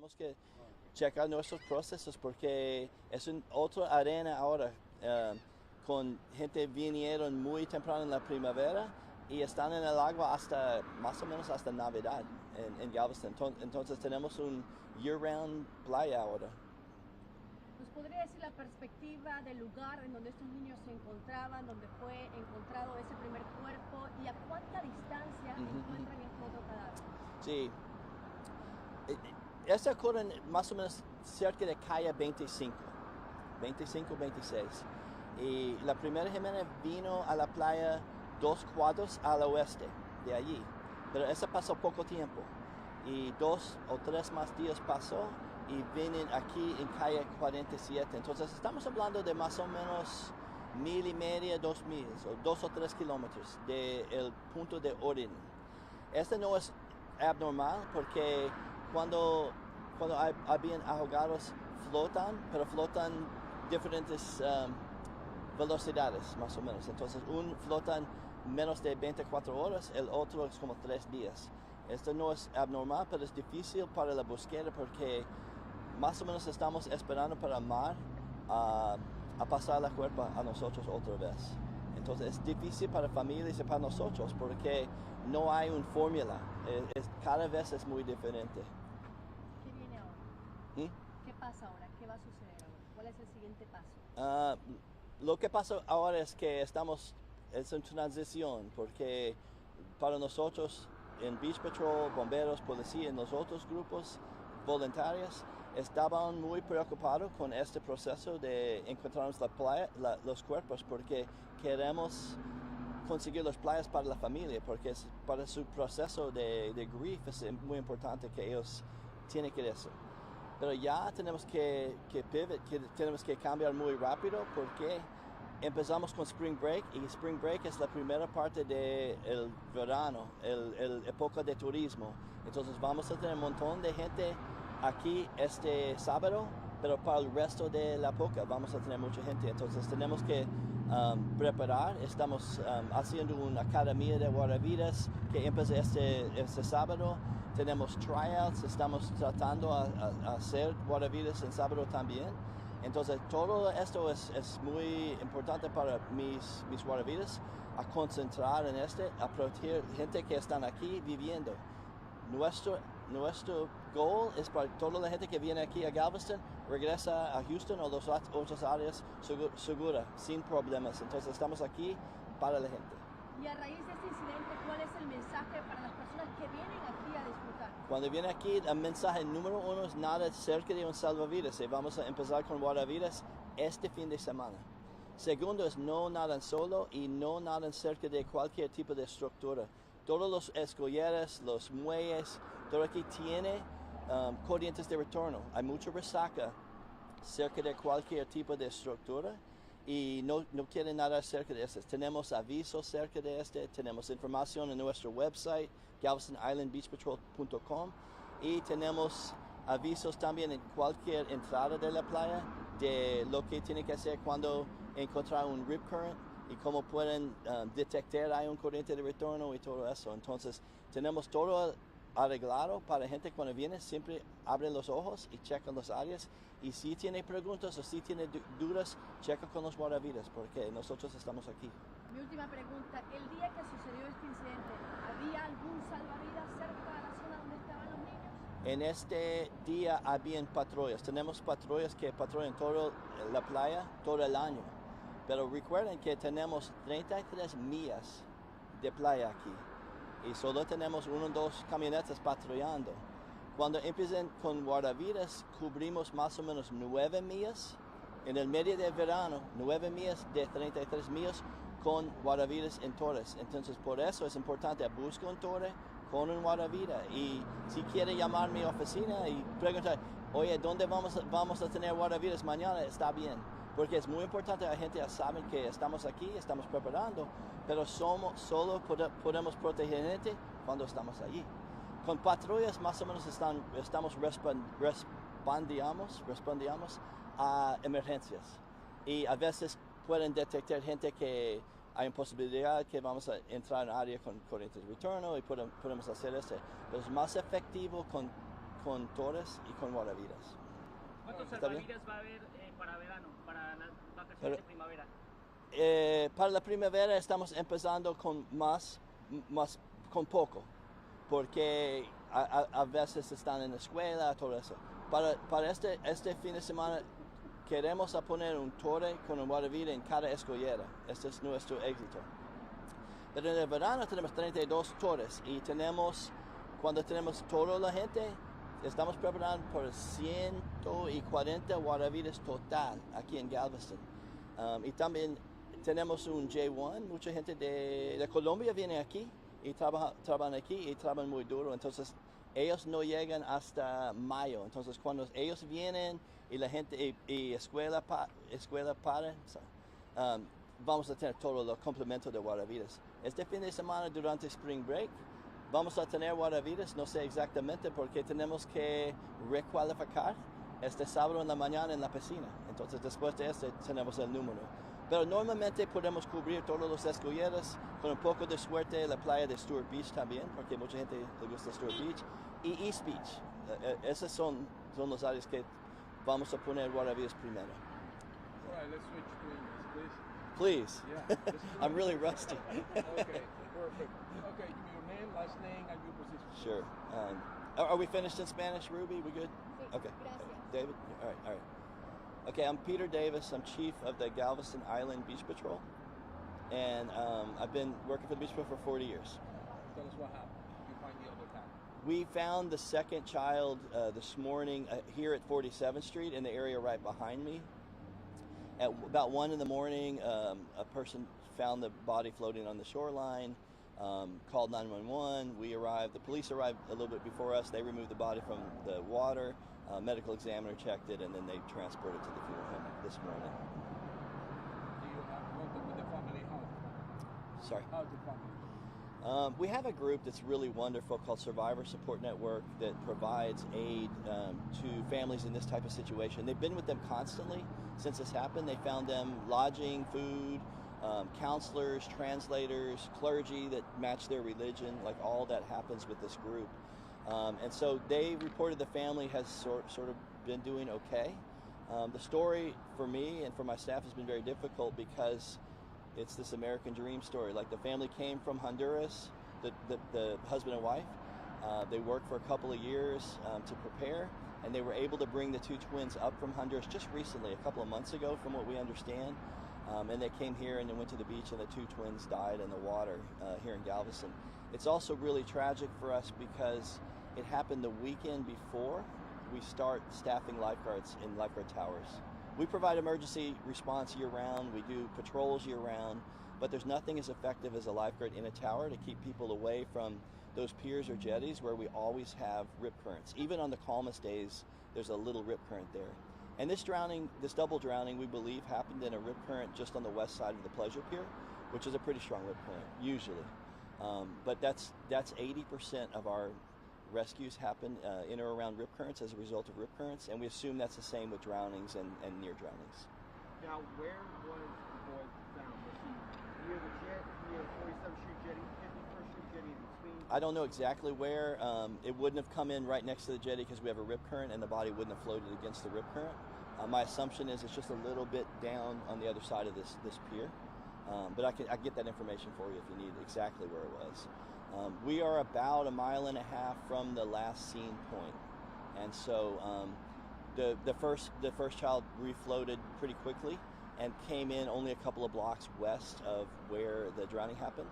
Tenemos que checar nuestros procesos porque es otra arena ahora. Con gente vinieron muy temprano en la primavera y están en el agua hasta más o menos hasta Navidad en Galveston. Entonces tenemos un year-round playa ahora. ¿Nos podría decir la perspectiva del lugar en donde estos niños se encontraban, donde fue encontrado ese primer cuerpo y a cuánta distancia encuentran este otro cadáver? Sí. Esta ocurre más o menos cerca de calle 25, 26. Y la primera Jimena vino a la playa 2 cuadras al oeste de allí, pero eso pasó poco tiempo. Y 2 o 3 más días pasó y vienen aquí en calle 47. Entonces estamos hablando de más o menos 1,500, 2,000 o 2 o 3 kilómetros del punto de origen. Este no es abnormal porque cuando habían ahogados flotan, pero flotan diferentes velocidades más o menos. Entonces un flotan menos de 24 horas, el otro es como 3 días. Esto no es abnormal, pero es difícil para la búsqueda porque más o menos estamos esperando para el mar a pasar la cuerpo a nosotros otra vez. Entonces es difícil para familias y para nosotros porque no hay una fórmula. Cada vez es muy diferente. ¿Qué viene ahora? ¿Qué pasa ahora? ¿Qué va a suceder ahora? ¿Cuál es el siguiente paso? Lo que pasa ahora es que es en transición porque para nosotros en Beach Patrol, bomberos, policía y los otros grupos voluntarios estaban muy preocupados con este proceso de encontrarnos la playa, los cuerpos porque queremos conseguir las playas para la familia porque para su proceso de grief es muy importante que ellos tienen que eso. Pero ya tenemos que pivot, tenemos que cambiar muy rápido porque empezamos con Spring Break y Spring Break es la primera parte del verano, el época de turismo. Entonces vamos a tener un montón de gente aquí este sábado, pero para el resto de la época vamos a tener mucha gente. Entonces tenemos que preparar. Estamos haciendo una academia de guardavidas que empieza este sábado. Tenemos tryouts, estamos tratando a hacer guardavidas en sábado también. Entonces todo esto es muy importante para mis guardavidas, a concentrar en a proteger gente que están aquí viviendo. Nuestro goal es para toda la gente que viene aquí a Galveston, regresa a Houston o las otras áreas segura, sin problemas. Entonces estamos aquí para la gente. Y a raíz de este incidente, ¿cuál es el mensaje para las personas que vienen aquí a disfrutar? Cuando viene aquí, el mensaje número 1 es nada cerca de un salvavidas. Y vamos a empezar con guardavidas este fin de semana. Segundo es no nadan solo y no nadan cerca de cualquier tipo de estructura. Todos los escolleras, los muelles, todo aquí tiene corrientes de retorno. Hay mucha resaca cerca de cualquier tipo de estructura y no quieren nadar cerca de este. Tenemos avisos cerca de tenemos información en nuestro website, galvestonislandbeachpatrol.com, y tenemos avisos también en cualquier entrada de la playa de lo que tienen que hacer cuando encontrar un rip current y cómo pueden detectar hay un corriente de retorno y todo eso. Entonces tenemos todo arreglado para gente cuando viene, siempre abren los ojos y checan las áreas, y si tiene preguntas o si tiene dudas, checa con los guardavidas porque nosotros estamos aquí. Mi última pregunta, el día que sucedió este incidente, ¿había algún salvavidas cerca de la zona donde estaban los niños? En este día habían patrullas, tenemos patrullas que patrullan toda la playa todo el año, pero recuerden que tenemos 33 millas de playa aquí y solo tenemos 1 o 2 camionetas patrullando. Cuando empiezan con guardavidas, cubrimos más o menos 9 millas. En el medio del verano, 9 millas de 33 millas con guardavidas en torres. Entonces, por eso es importante buscar un torre con un guardavida. Y si quiere llamar a mi oficina y preguntar, oye, ¿dónde vamos a tener guardavidas mañana? Está bien. Porque es muy importante, la gente ya sabe que estamos aquí, estamos preparando, pero solo podemos proteger gente cuando estamos allí. Con patrullas más o menos estamos respondíamos a emergencias. Y a veces pueden detectar gente que hay una posibilidad que vamos a entrar en área con corrientes de retorno y podemos hacer eso. Pero es más efectivo con con torres y con guardavidas. ¿Cuántos ¿Está bien? salvavidas va a haber para verano, para las vacaciones de primavera? Para la primavera estamos empezando con con poco, porque a veces están en la escuela, todo eso. Para este fin de semana queremos poner un torre con un guardavidas en cada escollera. Este es nuestro éxito. Pero en el verano tenemos 32 torres y cuando tenemos toda la gente, estamos preparando por 140 guardavidas total aquí en Galveston. Y también tenemos un J1, mucha gente de Colombia viene aquí y trabajan aquí y trabajan muy duro, entonces ellos no llegan hasta mayo, entonces cuando ellos vienen y la gente y escuela para, vamos a tener todos los complementos de guardavidas. Este fin de semana durante Spring Break vamos a tener guardavidas, no sé exactamente porque tenemos que recualificar este sábado en la mañana en la piscina, entonces después de tenemos el número. Pero normalmente podemos cubrir todos los escolleras, con un poco de suerte la playa de Stewart Beach también, porque mucha gente le gusta Stewart Beach, y East Beach. Esas son las áreas que vamos a poner guardavidas primero. All right, let's switch to English, Please. Yeah. I'm really rusty. Okay, perfect. Okay, give me your name, last name, and your position. Sure. Are we finished in Spanish, Ruby? We good? Sí, Okay. gracias. David? All right. Okay, I'm Peter Davis. I'm chief of the Galveston Island Beach Patrol. And I've been working for the Beach Patrol for 40 years. Tell us what happened. You find the other path. We found the second child this morning here at 47th Street in the area right behind me. At about 1 in the morning, a person found the body floating on the shoreline, called 911. We arrived, the police arrived a little bit before us. They removed the body from the water. Medical examiner checked it, and then they transported it to the funeral home this morning. Do you have contact with the family? How? Sorry. How's the family? We have a group that's really wonderful called Survivor Support Network that provides aid to families in this type of situation. They've been with them constantly since this happened. They found them lodging, food, counselors, translators, clergy that match their religion, like all that happens with this group. And so they reported the family has sort of been doing okay. The story for me and for my staff has been very difficult because it's this American dream story. Like the family came from Honduras, the husband and wife. They worked for a couple of years to prepare, and they were able to bring the two twins up from Honduras just recently, a couple of months ago from what we understand. And they came here and they went to the beach, and the two twins died in the water here in Galveston. It's also really tragic for us because it happened the weekend before we start staffing lifeguards in lifeguard towers. We provide emergency response year-round. We do patrols year-round, but there's nothing as effective as a lifeguard in a tower to keep people away from those piers or jetties where we always have rip currents. Even on the calmest days, there's a little rip current there. And this double drowning, we believe happened in a rip current just on the west side of the Pleasure Pier, which is a pretty strong rip current, usually. But that's 80% of our rescues happen in or around rip currents as a result of rip currents, and we assume that's the same with drownings and near drownings. Now, where was the boy found? Was he near the jet, near 47th Street jetty, 51st Street jetty in between? I don't know exactly where. It wouldn't have come in right next to the jetty because we have a rip current, and the body wouldn't have floated against the rip current. My assumption is it's just a little bit down on the other side of this pier. But I can get that information for you if you need exactly where it was. We are about 1.5 miles from the last seen point, and so the first child refloated pretty quickly and came in only a couple of blocks west of where the drowning happened.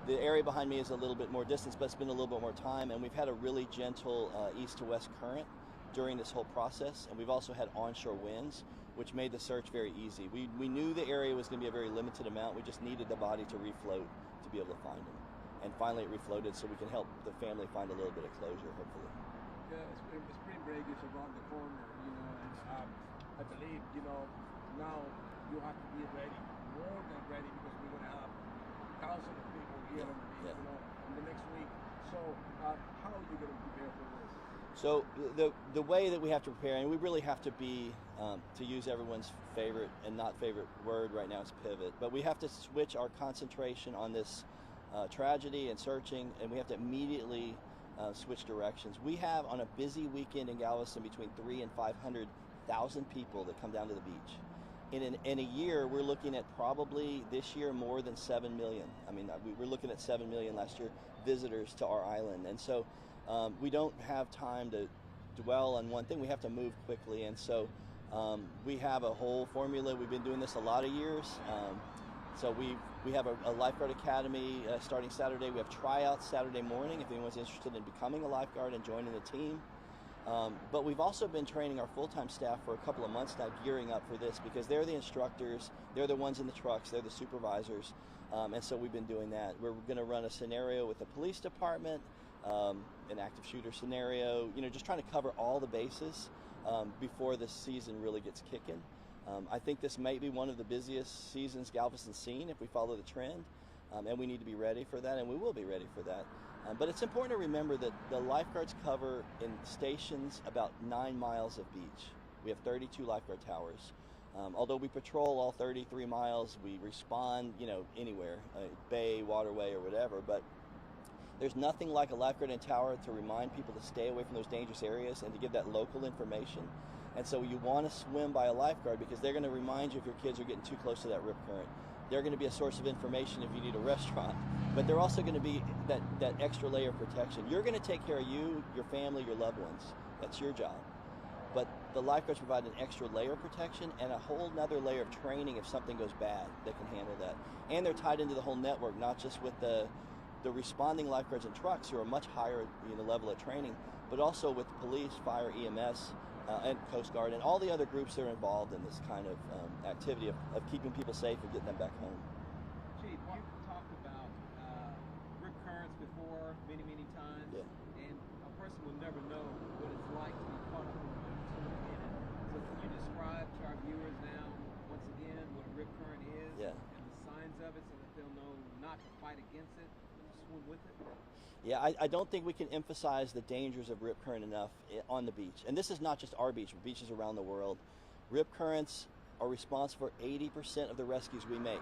The area behind me is a little bit more distance, but it's been a little bit more time, and we've had a really gentle east to west current during this whole process, and we've also had onshore winds, which made the search very easy. We knew the area was going to be a very limited amount. We just needed the body to refloat to be able to find him. And finally it refloated so we can help the family find a little bit of closure, hopefully. Yeah, spring break is around the corner, and I believe, now you have to be ready, more than ready, because we're going to have thousands of people here on the beach, in the next week. So how are you going to prepare for this? So the way that we have to prepare, and we really have to be, to use everyone's favorite and not favorite word right now, is pivot. But we have to switch our concentration on this tragedy and searching, and we have to immediately switch directions. We have on a busy weekend in Galveston between 300,000 and 500,000 people that come down to the beach. In a year, we're looking at probably this year more than 7 million. I mean, we were looking at 7 million last year visitors to our island. And so we don't have time to dwell on one thing. We have to move quickly. And so we have a whole formula. We've been doing this a lot of years. So we have a lifeguard academy starting Saturday. We have tryouts Saturday morning if anyone's interested in becoming a lifeguard and joining the team. But we've also been training our full-time staff for a couple of months now, gearing up for this, because they're the instructors, they're the ones in the trucks, they're the supervisors, and so we've been doing that. We're going to run a scenario with the police department, an active shooter scenario, just trying to cover all the bases before the season really gets kicking. I think this might be one of the busiest seasons Galveston's seen if we follow the trend, and we need to be ready for that, and we will be ready for that. But it's important to remember that the lifeguards cover in stations about 9 miles of beach. We have 32 lifeguard towers. Although we patrol all 33 miles, we respond, anywhere, bay, waterway, or whatever. But there's nothing like a lifeguard in tower to remind people to stay away from those dangerous areas and to give that local information. And so you want to swim by a lifeguard because they're going to remind you if your kids are getting too close to that rip current. They're going to be a source of information if you need a restaurant, but they're also going to be that extra layer of protection. You're going to take care of you, your family, your loved ones. That's your job. But the lifeguards provide an extra layer of protection and a whole nother layer of training if something goes bad. They can handle that. And they're tied into the whole network, not just with the responding lifeguards and trucks who are much higher level of training, but also with police, fire, EMS, and Coast Guard, and all the other groups that are involved in this kind of activity of keeping people safe and getting them back home. Chief, you've talked about rip currents before many, many times, and a person will never know what it's like to be caught up in it. So can you describe to our viewers now, once again, what a rip current is and the signs of it so that they'll know not to fight against it, swim with it? Yeah, I don't think we can emphasize the dangers of rip current enough on the beach. And this is not just our beach, but beaches around the world. Rip currents are responsible for 80% of the rescues we make.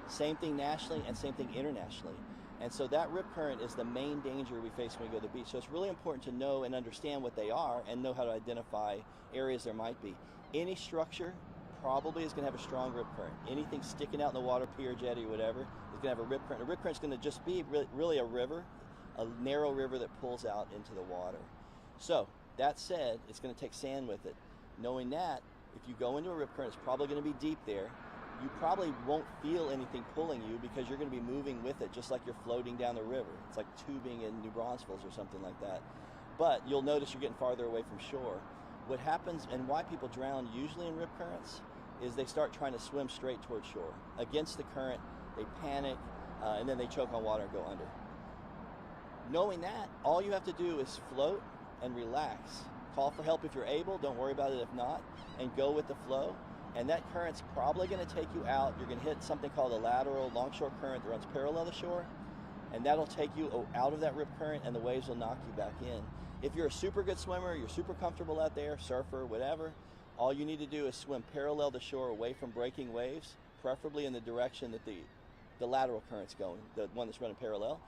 Same thing nationally and same thing internationally. And so that rip current is the main danger we face when we go to the beach. So it's really important to know and understand what they are and know how to identify areas there might be. Any structure probably is going to have a strong rip current. Anything sticking out in the water, pier, jetty, or whatever, is going to have a rip current. A rip current is going to just be really a river, a narrow river that pulls out into the water. So that said, it's going to take sand with it. Knowing that, if you go into a rip current, it's probably going to be deep there. You probably won't feel anything pulling you because you're going to be moving with it, just like you're floating down the river. It's like tubing in New Braunfels or something like that. But you'll notice you're getting farther away from shore. What happens and why people drown usually in rip currents is they start trying to swim straight towards shore. Against the current, they panic, and then they choke on water and go under. Knowing that, all you have to do is float and relax. Call for help if you're able, don't worry about it if not, and go with the flow. And that current's probably going to take you out. You're going to hit something called a lateral longshore current that runs parallel to shore, and that'll take you out of that rip current and the waves will knock you back in. If you're a super good swimmer, you're super comfortable out there, surfer, whatever, all you need to do is swim parallel to shore away from breaking waves, preferably in the direction that the lateral current's going, the one that's running parallel.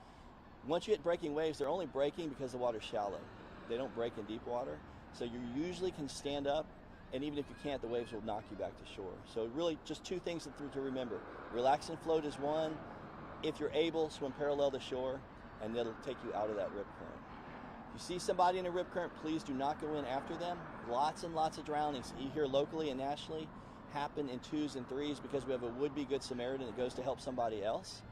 Once you hit breaking waves, they're only breaking because the water's shallow. They don't break in deep water. So you usually can stand up, and even if you can't, the waves will knock you back to shore. So really just two things to remember. Relax and float is one. If you're able, swim parallel to shore, and that'll take you out of that rip current. If you see somebody in a rip current, please do not go in after them. Lots and lots of drownings here locally and nationally happen in 2s and 3s because we have a would-be good Samaritan that goes to help somebody else,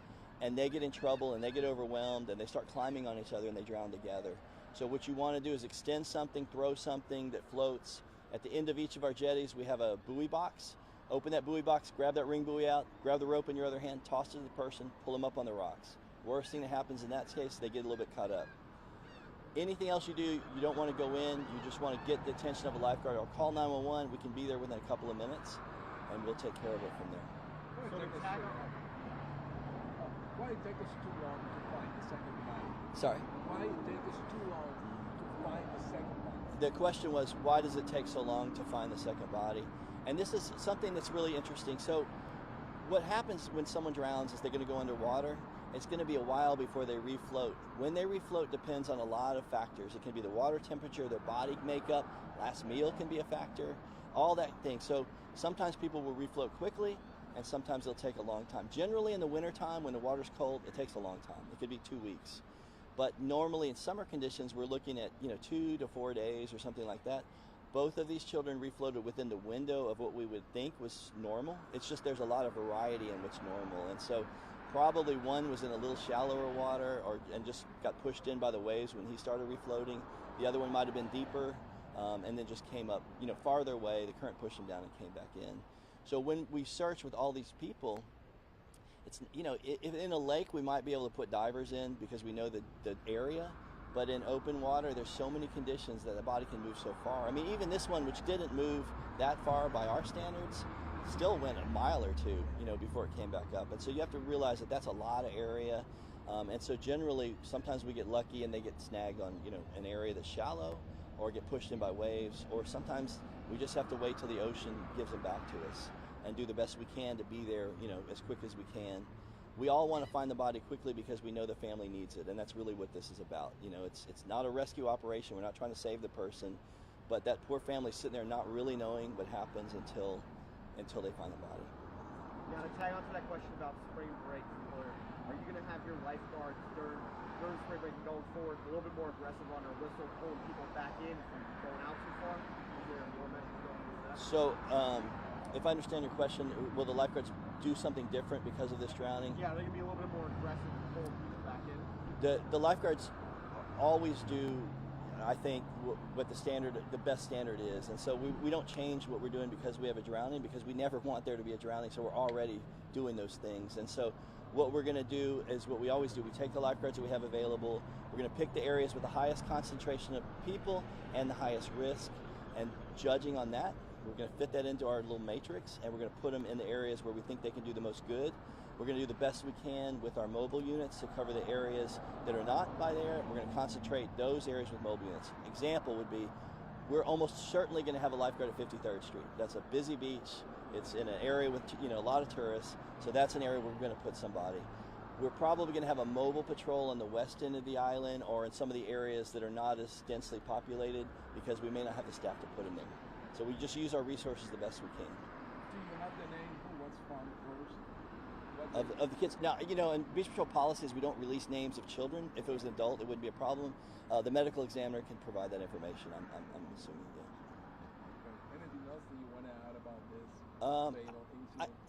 and they get in trouble and they get overwhelmed and they start climbing on each other and they drown together. So what you want to do is extend something, throw something that floats. At the end of each of our jetties, we have a buoy box. Open that buoy box, grab that ring buoy out, grab the rope in your other hand, toss it to the person, pull them up on the rocks. Worst thing that happens in that case, they get a little bit caught up. Anything else you do, you don't want to go in, you just want to get the attention of a lifeguard or call 911. We can be there within a couple of minutes and we'll take care of it from there. Why it take us too long to find the second body? Sorry? Why it take us too long to find the second body? The question was, why does it take so long to find the second body? And this is something that's really interesting. So what happens when someone drowns is they're going to go underwater it's going to be a while before they refloat. When they refloat depends on a lot of factors. It can be the water temperature, their body makeup, last meal can be a factor, all that thing. So sometimes people will refloat quickly, and sometimes it'll take a long time. Generally in the wintertime, when the water's cold, it takes a long time. It could be 2 weeks. But normally in summer conditions, we're looking at 2 to 4 days or something like that. Both of these children refloated within the window of what we would think was normal. It's just there's a lot of variety in what's normal. And so probably one was in a little shallower water and just got pushed in by the waves when he started refloating. The other one might have been deeper and then just came up farther away. The current pushed him down and came back in. So when we search with all these people, it's if in a lake we might be able to put divers in because we know the area, but in open water there's so many conditions that the body can move so far. I mean, even this one, which didn't move that far by our standards, still went a mile or two before it came back up. And so you have to realize that that's a lot of area, and so generally sometimes we get lucky and they get snagged on an area that's shallow or get pushed in by waves, or sometimes we just have to wait till the ocean gives them back to us and do the best we can to be there, as quick as we can. We all want to find the body quickly because we know the family needs it, and that's really what this is about. It's not a rescue operation. We're not trying to save the person, but that poor family sitting there not really knowing what happens until they find the body. Now, to tag on to that question about spring break, are you going to have your lifeguards during spring break and going forward a little bit more aggressive on their whistle, pulling people back in from going out too far? Is there more measures going into that? So, if I understand your question, will the lifeguards do something different because of this drowning? Yeah, they're going to be a little bit more aggressive in pulling people back in. The lifeguards always do, I think, what the best standard is. And so we don't change what we're doing because we have a drowning, because we never want there to be a drowning, so we're already doing those things. And so what we're going to do is what we always do. We take the lifeguards that we have available. We're going to pick the areas with the highest concentration of people and the highest risk, and judging on that, we're going to fit that into our little matrix, and we're going to put them in the areas where we think they can do the most good. We're going to do the best we can with our mobile units to cover the areas that are not by there. We're going to concentrate those areas with mobile units. Example would be, we're almost certainly going to have a lifeguard at 53rd Street. That's a busy beach. It's in an area with a lot of tourists, so that's an area where we're going to put somebody. We're probably going to have a mobile patrol on the west end of the island or in some of the areas that are not as densely populated, because we may not have the staff to put them there. So we just use our resources the best we can. Do you have the name who was found first? Of the kids. Now, in Beach Patrol policies, we don't release names of children. If it was an adult, it wouldn't be a problem. The medical examiner can provide that information, I'm assuming, yeah. Anything else that you want to add about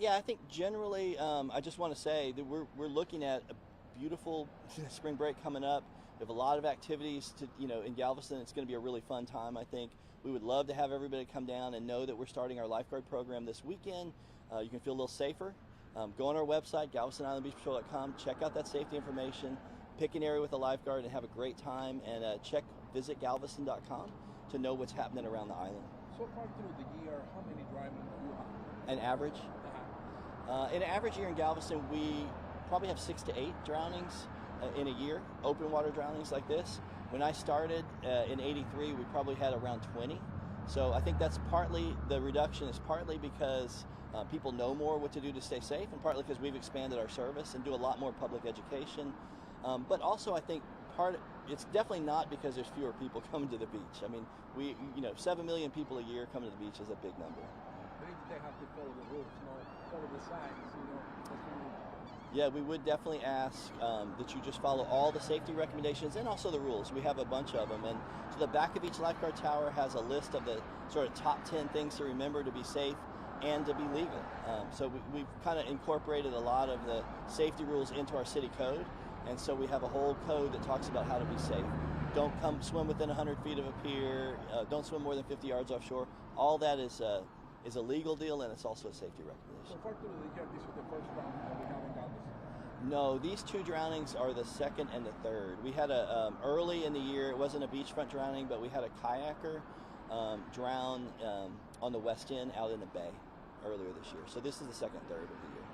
this? I think generally, I just want to say that we're looking at a beautiful spring break coming up. We have a lot of activities in Galveston. It's going to be a really fun time, I think. We would love to have everybody come down and know that we're starting our lifeguard program this weekend. You can feel a little safer. Go on our website, GalvestonIslandBeachPatrol.com, check out that safety information, pick an area with a lifeguard and have a great time, and visit Galveston.com to know what's happening around the island. So far through the year, how many drivers do you have? An average? In an average year in Galveston, we probably have 6 to 8 drownings in a year, open water drownings like this. When I started in '83, we probably had around 20. So I think that's the reduction is partly because people know more what to do to stay safe, and partly because we've expanded our service and do a lot more public education. But also I think it's definitely not because there's fewer people coming to the beach. I mean, 7 million people a year coming to the beach is a big number. Maybe they have to follow the rules, follow the signs, Yeah, we would definitely ask that you just follow all the safety recommendations and also the rules. We have a bunch of them, and so the back of each lifeguard tower has a list of the sort of top 10 things to remember to be safe and to be legal. So we've kind of incorporated a lot of the safety rules into our city code, and so we have a whole code that talks about how to be safe. Don't come swim within 100 feet of a pier. Don't swim more than 50 yards offshore. All that is a legal deal, and it's also a safety recommendation. So far through the year, this is the first round that we have in Galveston? No, these 2 drownings are the second and the third. We had early in the year, it wasn't a beachfront drowning, but we had a kayaker drown on the west end out in the bay earlier this year. So this is the second, third of the year.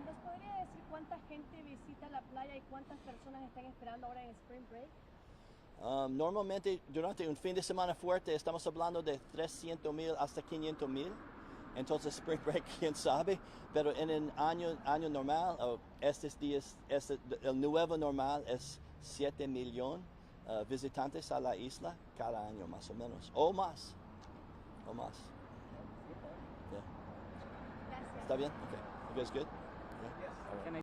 ¿Nos podría decir cuánta gente visita la playa y cuántas personas están esperando ahora en Spring Break? Normalmente durante un fin de semana fuerte estamos hablando de 300,000 hasta 500,000. Entonces Spring Break, quién sabe, pero en el año normal, estos días, el nuevo normal es 7 millones visitantes a la isla cada año, más o menos, o más. Yeah. Gracias. ¿Está bien? Okay. You guys good? Yeah. Can I